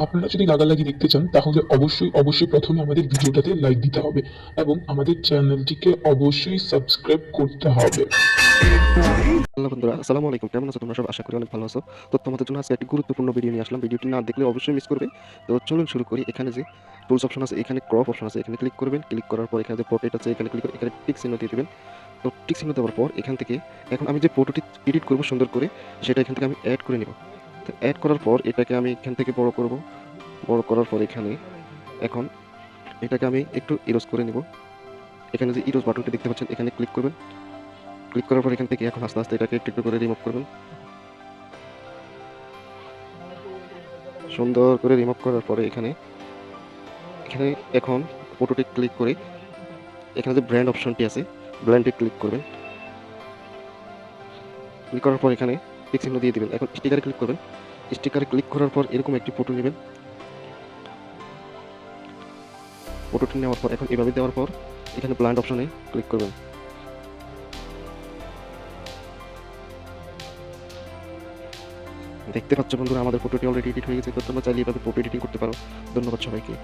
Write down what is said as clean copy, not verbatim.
আপনারা যদি লাগালাগি দেখতে চান তাহলে অবশ্যই প্রথমে আমাদের ভিডিওটাতে লাইক দিতে হবে এবং আমাদের চ্যানেলটিকে অবশ্যই সাবস্ক্রাইব করতে হবে। হ্যালো বন্ধুরা, আসসালামু আলাইকুম। কেমন আছো তোমরা সব? আশা করি অনেক ভালো আছো। তো তোমাদের জন্য আজকে একটি গুরুত্বপূর্ণ ভিডিও নিয়ে আসলাম। ভিডিওটি না দেখলে অবশ্যই মিস করবে। তো চলুন শুরু করি। এখানে যে টুলস অপশন আছে, এখানে ক্রপ অপশন আছে, এখানে ক্লিক করবেন। ক্লিক করার পর এখানে যে পোর্ট্রেট আছে, এখানে ক্লিক করে এখানে টিক চিহ্ন দিয়ে দিবেন। তো টিক চিহ্ন দেওয়ার পর এখান থেকে এখন আমি যে ফটোটি এডিট করব সুন্দর করে, সেটা এখান থেকে আমি এড করে নিব। তো এড করার পর এটাকে আমি এখান থেকে বড় করব। বড় করার পর এখানে এখন এটাকে আমি একটু ইরোজ করে নিব। এখানে যে ইরোজ বাটনটি দেখতে পাচ্ছেন, এখানে ক্লিক করবেন। ক্লিক করার পর এখান থেকে এখন আস্তে আস্তে এটাকে একটু একটু করে রিমুভ করবেন। সুন্দর করে রিমুভ করার পরে এখানে এখানে এখন ফটোটি ক্লিক করে এখানে যে ব্র্যান্ড অপশনটি আছে, ব্র্যান্ডে ক্লিক করবেন। ক্লিক করার পর এখানে টিক চিহ্ন দিয়ে দিবেন। এখন স্টিকারে ক্লিক করবেন। স্টিকারে ক্লিক করার পর এরকম একটি ফটো নেবেন। ফটোটি নেওয়ার পর এখন এভাবে দেওয়ার পর এখানে ব্ল্যান্ড অপশনে ক্লিক করবেন। দেখতে পাচ্ছ বন্ধুরা, আমাদের ফটোটি অলরেডি এডিট হয়ে গেছে। তো তোমরা চাইলে এভাবে ফটো এডিটিং করতে পারো। ধন্যবাদ সবাইকে।